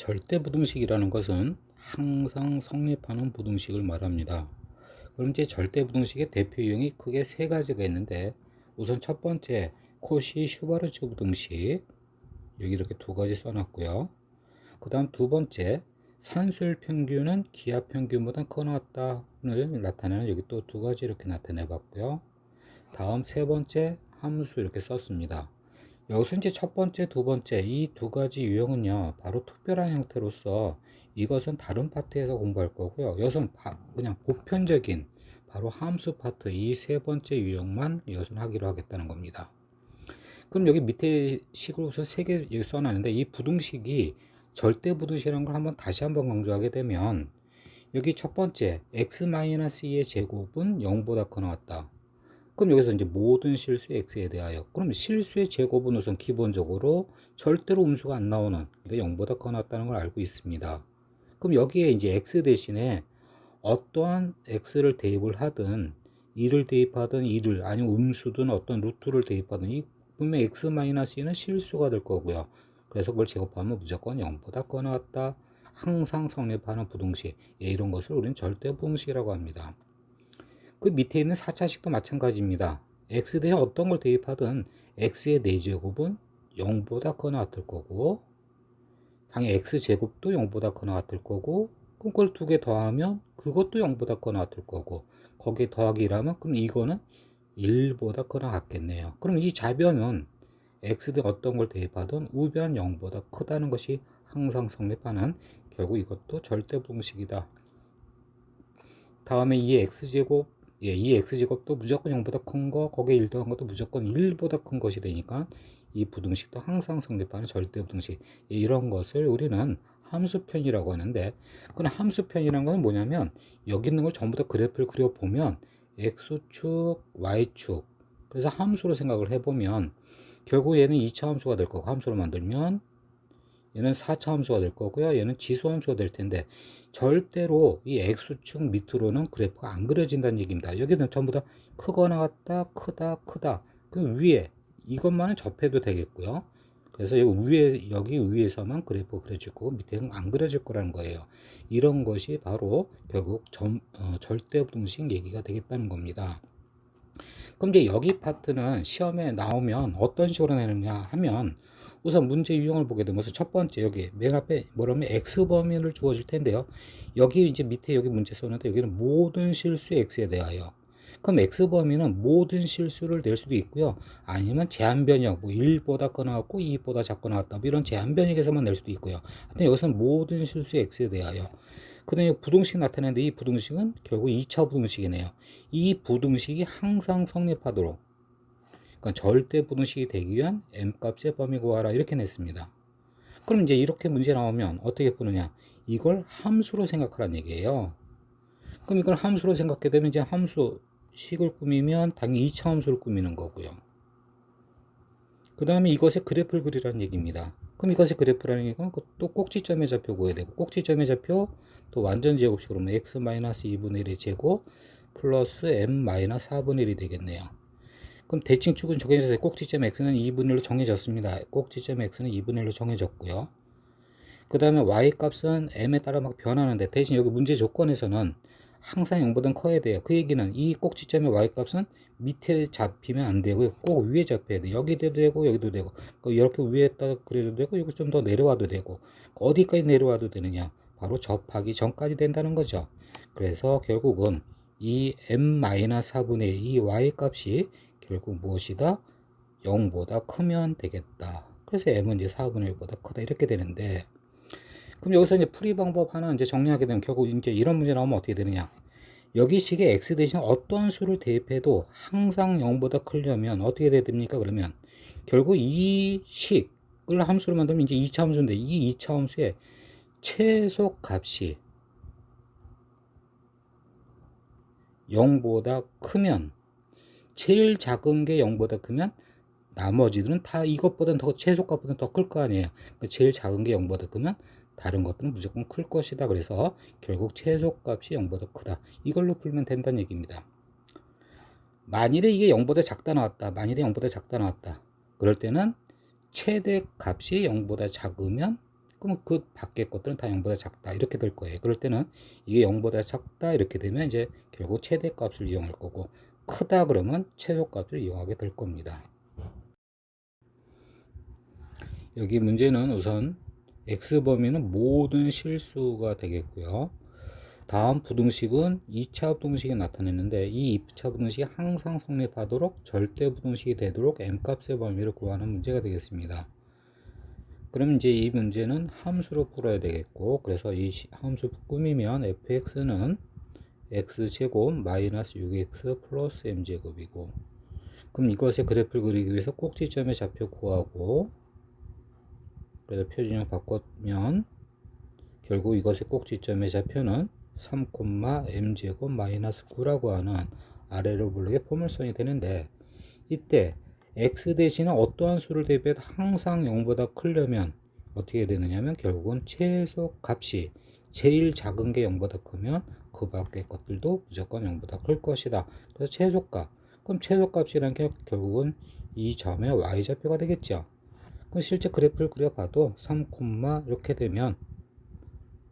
절대부등식이라는 것은 항상 성립하는 부등식을 말합니다. 그럼 이제 절대부등식의 대표 유형이 크게 세 가지가 있는데, 우선 첫 번째 코시 슈바르츠 부등식, 여기 이렇게 두 가지 써놨고요. 그 다음 두 번째 산술 평균은 기하 평균보다 커나왔다를 나타내는, 여기 또 두 가지 이렇게 나타내 봤고요. 다음 세 번째 함수 이렇게 썼습니다. 여기서 이제 첫 번째, 두 번째 이 두 가지 유형은요, 바로 특별한 형태로서 이것은 다른 파트에서 공부할 거고요. 여기서는 그냥 보편적인 바로 함수 파트 이 세 번째 유형만 이것은 하기로 하겠다는 겁니다. 그럼 여기 밑에 식을 우선 세 개 여기 써놨는데, 이 부등식이 절대 부등식이라는 걸 다시 한번 강조하게 되면, 여기 첫 번째 x-2의 제곱은 0보다 커 나왔다. 그럼 여기서 이제 모든 실수의 x에 대하여, 그럼 실수의 제곱은 우선 기본적으로 절대로 음수가 안 나오는, 그러니까 0보다 커 나왔다는 걸 알고 있습니다. 그럼 여기에 이제 x 대신에 어떠한 x를 대입을 하든, 2를 대입하든 2를 아니면 음수든 어떤 루트를 대입하든, 이 분명 x-2는 실수가 될 거고요. 그래서 그걸 제곱하면 무조건 0보다 커 나왔다. 항상 성립하는 부등식, 이런 것을 우리는 절대 부등식이라고 합니다. 그 밑에 있는 4차식도 마찬가지입니다. x 대에 어떤 걸 대입하든 x의 4제곱은 0보다 커나 같을 거고, 당연히 x제곱도 0보다 커나 같을 거고, 그럼 그걸 두 개 더하면 그것도 0보다 커나 같을 거고, 거기에 더하기 1하면 그럼 이거는 1보다 커나 같겠네요. 그럼 이 좌변은 x 대 어떤 걸 대입하든 우변 0보다 크다는 것이 항상 성립하는, 결국 이것도 절대분식이다. 다음에 이 x제곱, 이 x제곱도 무조건 0보다 큰 거, 거기에 1 더한 것도 무조건 1보다 큰 것이 되니까 이 부등식도 항상 성립하는 절대부등식, 이런 것을 우리는 함수편이라고 하는데, 그럼 함수편이라는 건 뭐냐면, 여기 있는 걸 전부 다 그래프를 그려보면 x축, y축, 그래서 함수로 생각을 해보면 결국 얘는 2차 함수가 될 거고, 함수로 만들면 얘는 4차 함수가 될 거고요. 얘는 지수 함수가 될 텐데, 절대로 이 x축 밑으로는 그래프가 안 그려진다는 얘기입니다. 여기는 전부 다 크거나 같다, 크다, 크다. 그 위에 이것만은 접해도 되겠고요. 그래서 여기 위에서만 그래프가 그려질 거고 밑에는 안 그려질 거라는 거예요. 이런 것이 바로 결국 절대부등식 얘기가 되겠다는 겁니다. 그럼 이제 여기 파트는 시험에 나오면 어떤 식으로 내느냐 하면, 우선 문제 유형을 보게 되면 첫 번째 여기 맨 앞에 뭐라면 x 범위를 주어질 텐데요. 여기 이제 밑에 여기 문제 썼는데, 여기는 모든 실수의 x에 대하여. 그럼 x 범위는 모든 실수를 낼 수도 있고요. 아니면 제한 변형, 뭐 1보다 커 나왔고 2보다 작고 나왔다, 뭐 이런 제한 변형에서만 낼 수도 있고요. 하여튼 여기서는 모든 실수의 x에 대하여. 그 다음에 부등식 나타내는데, 이 부등식은 결국 2차 부등식이네요. 이 부등식이 항상 성립하도록, 그러니까 절대 부등식이 되기 위한 m값의 범위 구하라, 이렇게 냈습니다. 그럼 이제 이렇게 문제 나오면 어떻게 푸느냐, 이걸 함수로 생각하라는 얘기예요. 그럼 이걸 함수로 생각하게 되면 이제 함수 식을 꾸미면 당연히 2차 함수를 꾸미는 거고요. 그 다음에 이것의 그래프를 그리라는 얘기입니다. 그럼 이것의 그래프라는 얘기는 또 꼭지점의 좌표 구해야 되고, 꼭지점의 좌표 또 완전 제곱식으로 x-2분의 1의 제곱 플러스 m-4분의 1이 되겠네요. 그럼 대칭축은 정해져서 꼭지점 x는 2분의 1로 정해졌습니다. 꼭지점 x는 2분의 1로 정해졌고요. 그 다음에 y 값은 m에 따라 막 변하는데, 대신 여기 문제 조건에서는 항상 0보다 커야 돼요. 그 얘기는 이 꼭지점의 y 값은 밑에 잡히면 안 되고요. 꼭 위에 잡혀야 돼요. 여기도 되고 여기도 되고, 이렇게 위에다 그려도 되고, 여기 좀 더 내려와도 되고. 어디까지 내려와도 되느냐, 바로 접하기 전까지 된다는 거죠. 그래서 결국은 이 m-4분의 이 y 값이 결국 무엇이다? 0보다 크면 되겠다. 그래서 m은 이제 4분의 1보다 크다, 이렇게 되는데, 그럼 여기서 이제 풀이 방법 하나 이제 정리하게 되면 결국 이제 이런 문제 나오면 어떻게 되느냐? 여기 식에 x 대신 어떤 수를 대입해도 항상 0보다 크려면 어떻게 돼야 됩니까? 그러면 결국 이 식을 함수로 만들면 이제 2차 함수인데, 이 2차 함수의 최소 값이 0보다 크면, 제일 작은 게 0보다 크면 나머지들은 다 이것보다는 더, 최소값보다는 더 클 거 아니에요. 그러니까 제일 작은 게 0보다 크면 다른 것들은 무조건 클 것이다. 그래서 결국 최소값이 0보다 크다. 이걸로 풀면 된다는 얘기입니다. 만일에 이게 0보다 작다 나왔다. 만일에 0보다 작다 나왔다. 그럴 때는 최대값이 0보다 작으면 그러면 그 밖에 것들은 다 0보다 작다 이렇게 될 거예요. 그럴 때는 이게 0보다 작다 이렇게 되면 이제 결국 최대값을 이용할 거고, 크다 그러면 최소값을 이용하게 될 겁니다. 여기 문제는 우선 x범위는 모든 실수가 되겠고요. 다음 부등식은 2차 부등식이 나타냈는데, 이 2차 부등식이 항상 성립하도록 절대 부등식이 되도록 m값의 범위를 구하는 문제가 되겠습니다. 그럼 이제 이 문제는 함수로 풀어야 되겠고, 그래서 이 함수 꾸미면 fx는 x제곱 마이너스 6x 플러스 m제곱이고, 그럼 이것의 그래프를 그리기 위해서 꼭지점의 좌표 구하고, 그래서 표준형 바꾸면 결국 이것의 꼭지점의 좌표는 3, m제곱 마이너스 9라고 하는 아래로 블록의 포물선이 되는데, 이때 x 대신에 어떠한 수를 대입해도 항상 0보다 크려면 어떻게 되느냐면 결국은 최소 값이 제일 작은 게 0보다 크면 그 밖의 것들도 무조건 0보다 클 것이다. 그래서 최소값, 그럼 최소값이라는 게 결국은 이 점의 y좌표가 되겠죠. 그럼 실제 그래프를 그려봐도 3, 이렇게 되면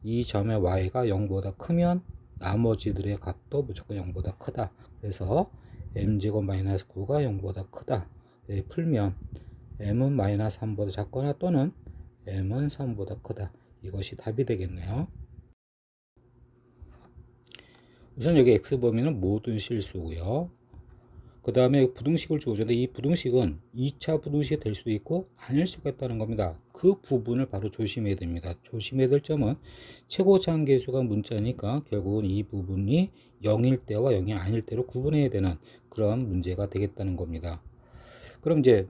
이 점의 y가 0보다 크면 나머지들의 값도 무조건 0보다 크다. 그래서 m제곱 마이너스 9가 0보다 크다. 풀면 m은 마이너스 3보다 작거나 또는 m은 3보다 크다. 이것이 답이 되겠네요. 우선 여기 x범위는 모든 실수고요. 그 다음에 부등식을 주어줬는데, 이 부등식은 2차 부등식이 될 수도 있고 아닐 수가 있다는 겁니다. 그 부분을 바로 조심해야 됩니다. 조심해야 될 점은 최고차항계수가 문자니까 결국은 이 부분이 0일 때와 0이 아닐 때로 구분해야 되는 그런 문제가 되겠다는 겁니다. 그럼 이제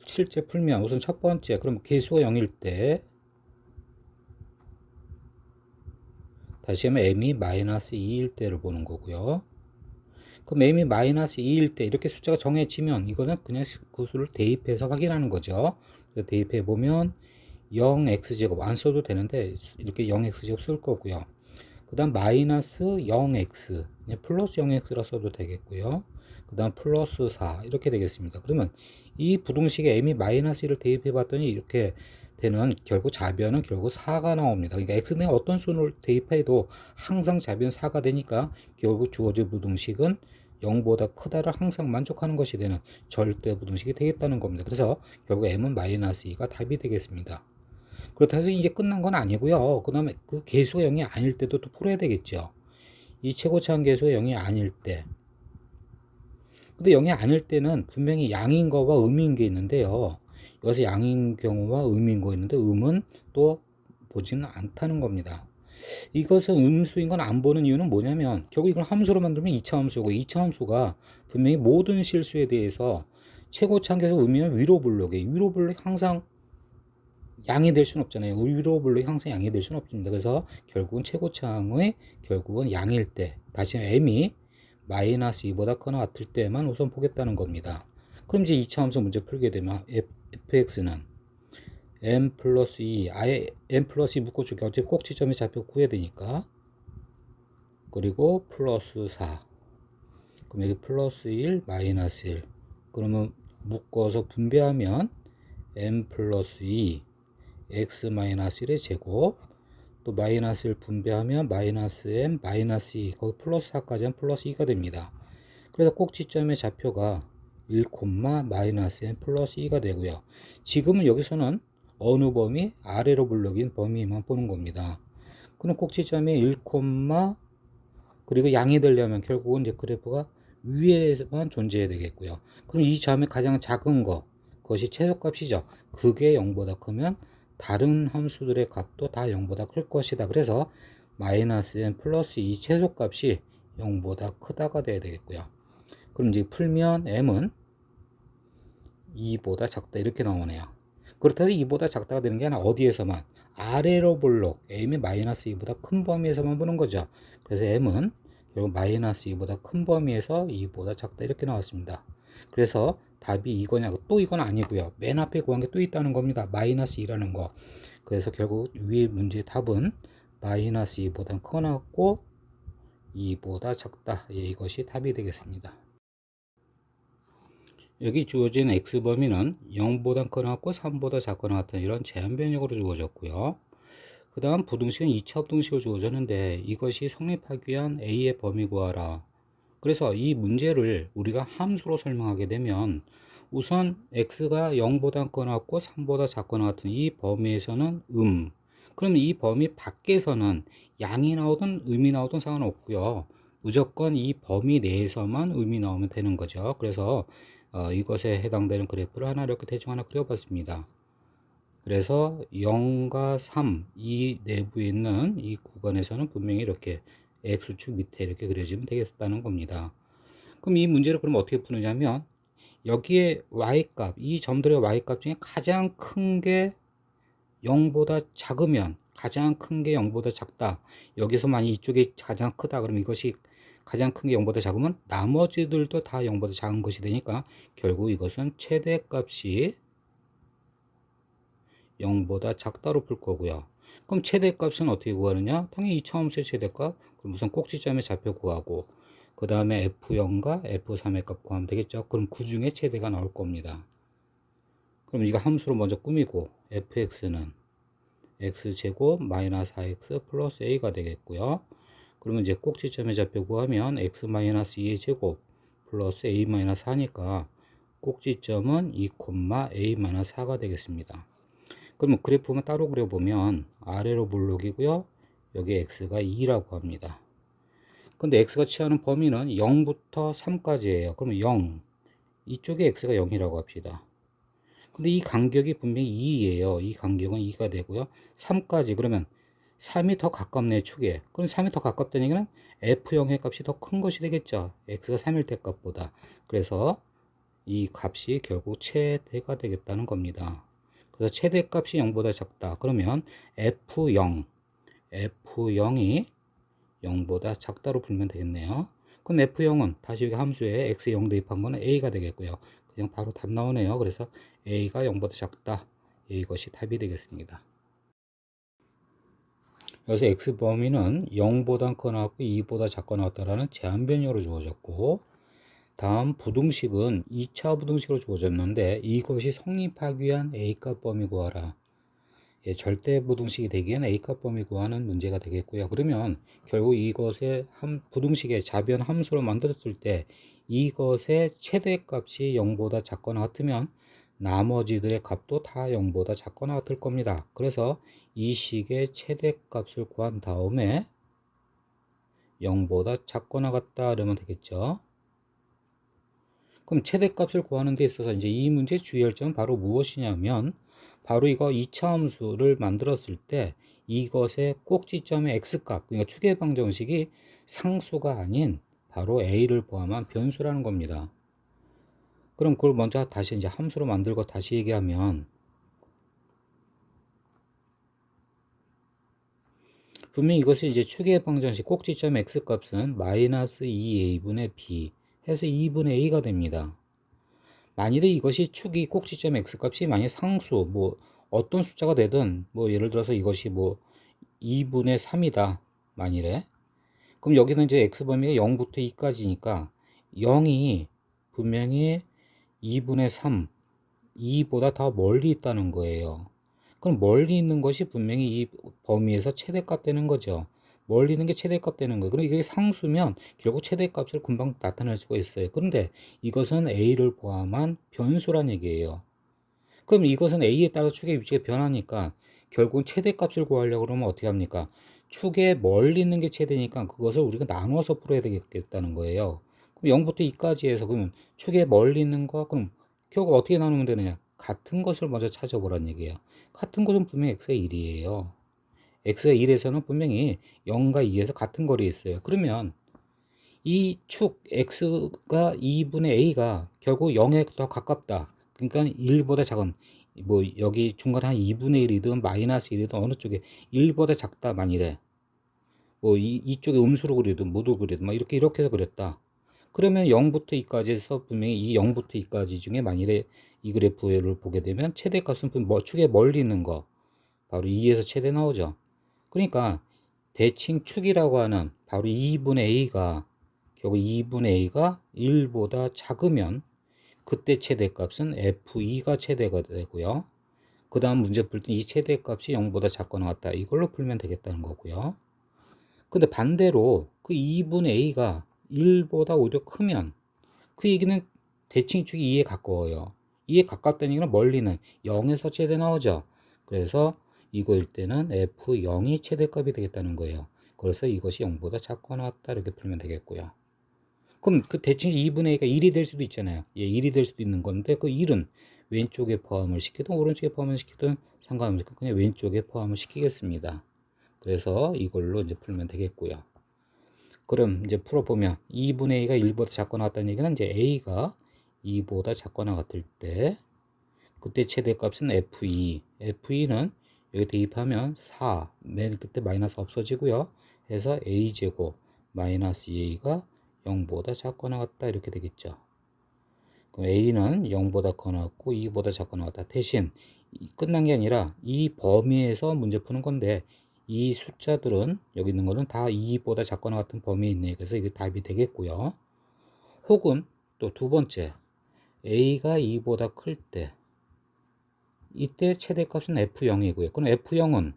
실제 풀면 우선 첫 번째, 그럼 계수가 0일 때 다시 하면 m이 마이너스 2일 때를 보는 거고요. 그럼 m이 마이너스 2일 때 이렇게 숫자가 정해지면 이거는 그냥 그 수를 대입해서 확인하는 거죠. 대입해 보면 0x제곱 안 써도 되는데 이렇게 0x제곱 쓸 거고요. 그 다음 마이너스 0x 플러스 0x라 써도 되겠고요. 그 다음 플러스 4 이렇게 되겠습니다. 그러면 이 부등식에 m이 마이너스 1을 대입해 봤더니 이렇게 되는 결국 좌변은 결국 4가 나옵니다. 그러니까 x에 어떤 수를 대입해도 항상 좌변 4가 되니까 결국 주어진 부등식은 0보다 크다를 항상 만족하는 것이 되는 절대 부등식이 되겠다는 겁니다. 그래서 결국 m은 마이너스 2가 답이 되겠습니다. 그렇다고 해서 이제 끝난 건 아니고요. 그 다음에 그 계수가 0이 아닐 때도 또 풀어야 되겠죠. 이 최고차항 계수가 0이 아닐 때. 근데 0이 아닐 때는 분명히 양인 거와 음인 게 있는데요. 여기서 양인 경우와 음인 거 있는데 음은 또 보지는 않다는 겁니다. 이것은 음수인 건 안 보는 이유는 뭐냐면 결국 이걸 함수로 만들면 2차 함수고, 2차 함수가 분명히 모든 실수에 대해서 최고차항 계수 음이면 위로 블록에 위로 블록이 항상 양이 될 수는 없잖아요. 위로 블록이 항상 양이 될 수는 없습니다. 그래서 결국은 최고차항의 결국은 양일 때, 다시 m이 마이너스 2보다 크거나 같을 때만 우선 보겠다는 겁니다. 그럼 이제 2차 함수 문제 풀게 되면 fx는 m 플러스 2, 아예 m 플러스 2 묶어주기, 어차피 꼭지점에 잡혀 구해야 되니까, 그리고 플러스 4, 그럼 여기 플러스 1 마이너스 1, 그러면 묶어서 분배하면 m 플러스 2 x 마이너스 1의 제곱, 또 마이너스 1 분배하면 마이너스 m 마이너스 2, 거기 플러스 4까지 하면 플러스 2가 됩니다. 그래서 꼭지점의 좌표가 1, 마이너스 m 플러스 2가 되고요. 지금은 여기서는 어느 범위? 아래로 블록인 범위만 보는 겁니다. 그럼 꼭지점이 1, 그리고 양이 되려면 결국은 이제 그래프가 위에만 존재해야 되겠고요. 그럼 이 점의 가장 작은 거, 그것이 최소값이죠. 그게 0보다 크면 다른 함수들의 값도 다 0보다 클 것이다. 그래서 마이너스 n 플러스 2 최소값이 0보다 크다가 돼야 되겠고요. 그럼 이제 풀면 m은 2보다 작다 이렇게 나오네요. 그렇다고 2보다 작다가 되는 게 아니라 어디에서만? 아래로 볼록 m이 마이너스 2보다 큰 범위에서만 보는 거죠. 그래서 m은 결국 마이너스 2보다 큰 범위에서 2보다 작다 이렇게 나왔습니다. 그래서 답이 이거냐고, 또 이건 아니고요. 맨 앞에 구한 게 또 있다는 겁니다. 마이너스 2라는 거. 그래서 결국 위에 문제의 답은 마이너스 2보다 크거나 같고 2보다 작다. 예, 이것이 답이 되겠습니다. 여기 주어진 x범위는 0보다 크거나 같고 3보다 작거나 같은 이런 제한 변역으로 주어졌고요. 그 다음 부등식은 2차 부등식을 주어졌는데 이것이 성립하기 위한 A의 범위 구하라. 그래서 이 문제를 우리가 함수로 설명하게 되면 우선 x가 0보다 커나고 3보다 작거나 같은 이 범위에서는 그럼 이 범위 밖에서는 양이 나오든 음이 나오든 상관없고요. 무조건 이 범위 내에서만 음이 나오면 되는 거죠. 그래서 이것에 해당되는 그래프를 하나 이렇게 대충 하나 그려봤습니다. 그래서 0과 3 이 내부에 있는 이 구간에서는 분명히 이렇게 x축 밑에 이렇게 그려지면 되겠다는 겁니다. 그럼 이 문제를 그럼 어떻게 푸느냐면 여기에 y값, 이 점들의 y값 중에 가장 큰 게 0보다 작으면 가장 큰 게 0보다 작다. 여기서 만약 이쪽이 가장 크다. 그럼 이것이 가장 큰 게 0보다 작으면 나머지들도 다 0보다 작은 것이 되니까 결국 이것은 최대값이 0보다 작다로 풀 거고요. 그럼 최대값은 어떻게 구하느냐? 당연히 2차 함수의 최대값. 그럼 우선 꼭지점의 좌표 구하고 그 다음에 F0과 F3의 값 구하면 되겠죠. 그럼 그 중에 최대가 나올 겁니다. 그럼 이거 함수로 먼저 꾸미고 fx는 x제곱 마이너스 4x 플러스 a가 되겠고요. 그러면 이제 꼭지점의 좌표 구하면 x 마이너스 2의 제곱 플러스 a 마이너스 4니까 꼭지점은 2, a 마이너스 4가 되겠습니다. 그러면 그래프만 따로 그려보면 아래로 볼록이고요. 여기 x가 2라고 합니다. 근데 x가 취하는 범위는 0부터 3까지예요. 그러면 0, 이쪽에 x가 0이라고 합시다. 근데 이 간격이 분명히 2예요. 이 간격은 2가 되고요. 3까지 그러면 3이 더 가깝네 축에. 그럼 3이 더 가깝다는 얘기는 F0의 값이 더 큰 것이 되겠죠. x가 3일 때 값보다. 그래서 이 값이 결국 최대가 되겠다는 겁니다. 그래서 최대값이 0보다 작다. 그러면 F0이 0보다 작다로 풀면 되겠네요. 그럼 F0은 다시 여기 함수에 x 0 대입한 거는 a가 되겠고요. 그냥 바로 답 나오네요. 그래서 a가 0보다 작다. 이것이 답이 되겠습니다. 여기서 x 범위는 0보다 커나왔고 2보다 작거 나왔다라는 제한 변형으로 주어졌고, 다음 부등식은 2차 부등식으로 주어졌는데 이것이 성립하기 위한 a값 범위 구하라. 절대 부등식이 되기 위한 a값 범위 구하는 문제가 되겠고요. 그러면 결국 이것의 부등식의 자변 함수로 만들었을 때 이것의 최대값이 0보다 작거나 같으면 나머지들의 값도 다 0보다 작거나 같을 겁니다. 그래서 이 식의 최대값을 구한 다음에 0보다 작거나 같다 그러면 되겠죠. 그럼 최대값을 구하는 데 있어서 이제 이 문제의 주의할 점은 바로 무엇이냐면 바로 이거 2차 함수를 만들었을 때 이것의 꼭지점의 x값, 그러니까 추계방 정식이 상수가 아닌 바로 a를 포함한 변수라는 겁니다. 그럼 그걸 먼저 다시 이제 함수로 만들고 다시 얘기하면 분명히 이것이 이제 추계방 정식 꼭지점 x값은 마이너스 2a분의 b 해서 2분의 a가 됩니다. 만일에 이것이 축이 꼭지점 x값이 만약 상수 뭐 어떤 숫자가 되든 뭐 예를 들어서 이것이 뭐 2분의 3이다 만일에, 그럼 여기는 이제 x 범위가 0부터 2까지니까 0이 분명히 2분의 3 2보다 더 멀리 있다는 거예요. 그럼 멀리 있는 것이 분명히 이 범위에서 최대값 되는 거죠. 멀리 있는 게 최대값 되는 거예요. 그럼 이게 상수면 결국 최대값을 금방 나타낼 수가 있어요. 그런데 이것은 a를 포함한 변수란 얘기예요. 그럼 이것은 a에 따라 축의 위치가 변하니까 결국 최대값을 구하려고 그러면 어떻게 합니까? 축에 멀리 있는 게 최대니까 그것을 우리가 나눠서 풀어야 되겠다는 거예요. 그럼 0부터 2까지 해서 그러면 축에 멀리 있는 거 그럼 결국 어떻게 나누면 되느냐? 같은 것을 먼저 찾아보란 얘기예요. 같은 것은 분명히 x가 1이에요. x가 1에서는 분명히 0과 2에서 같은 거리에 있어요. 그러면 이 축 x가 2분의 a가 결국 0에 더 가깝다. 그러니까 1보다 작은 뭐 여기 중간에 한 2분의 1이든 마이너스 1이든 어느 쪽에 1보다 작다 만일에 뭐 이쪽에 음수로 그리든 모두 그리든 막 이렇게 해서 그렸다. 그러면 0부터 2까지 해서 분명히 이 0부터 2까지 중에 만일에 이 그래프를 보게 되면 최대값은 뭐 축에 멀리 있는 거 바로 2에서 최대 나오죠. 그러니까 대칭 축이라고 하는 바로 2분의 a가 결국 2분의 a가 1보다 작으면 그때 최대값은 f2가 최대가 되고요. 그 다음 문제 풀 때 이 최대값이 0보다 작거나 같다. 이걸로 풀면 되겠다는 거고요. 근데 반대로 그 2분의 a가 1보다 오히려 크면 그 얘기는 대칭축이 2에 가까워요. 2에 가깝다는 얘기는 멀리는 0에서 최대 나오죠. 그래서 이거일 때는 f0이 최대값이 되겠다는 거예요. 그래서 이것이 0보다 작거나 같다 이렇게 풀면 되겠고요. 그럼 그 대칭 2분의 a가 1이 될 수도 있잖아요. 예, 1이 될 수도 있는 건데 그 1은 왼쪽에 포함을 시키든 오른쪽에 포함을 시키든 상관없으니까 그냥 왼쪽에 포함을 시키겠습니다. 그래서 이걸로 이제 풀면 되겠고요. 그럼 이제 풀어보면 2분의 a가 1보다 작거나 같다는 얘기는 이제 a가 2보다 작거나 같을 때 그때 최대값은 f2는 여기 대입하면 4, 맨 끝에 마이너스 없어지고요. 해서 a제곱 마이너스 2a가 0보다 작거나 같다 이렇게 되겠죠. 그럼 a는 0보다 커나 같고 2보다 작거나 같다. 대신 끝난 게 아니라 이 범위에서 문제 푸는 건데 이 숫자들은 여기 있는 거는 다 2보다 작거나 같은 범위에 있네. 그래서 이게 답이 되겠고요. 혹은 또 두 번째 a가 2보다 클 때 이때 최대값은 f0이고요. 그럼 f0은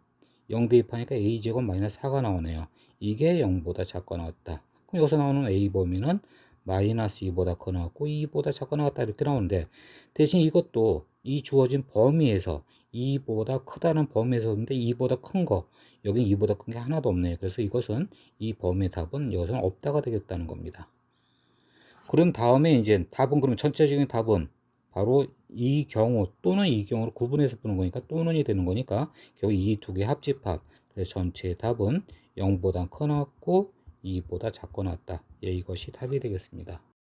0 대입하니까 a제곱 마이너스 4가 나오네요. 이게 0보다 작거나 같다. 그럼 여기서 나오는 a 범위는 마이너스 2보다 커 나왔고 2보다 작거 나왔다 이렇게 나오는데 대신 이것도 이 주어진 범위에서 2보다 크다는 범위에서인데 2보다 큰 거 여긴 2보다 큰 게 하나도 없네요. 그래서 이것은 이 범위의 답은 여기서는 없다가 되겠다는 겁니다. 그런 다음에 이제 답은 그러면 전체적인 답은 바로 이 경우 또는 이 경우를 구분해서 푸는 거니까 또는이 되는 거니까 결국 이 두 개 합집합. 그래서 전체 답은 0보다 커 나왔고 2보다 작거 나왔다. 예, 이것이 답이 되겠습니다.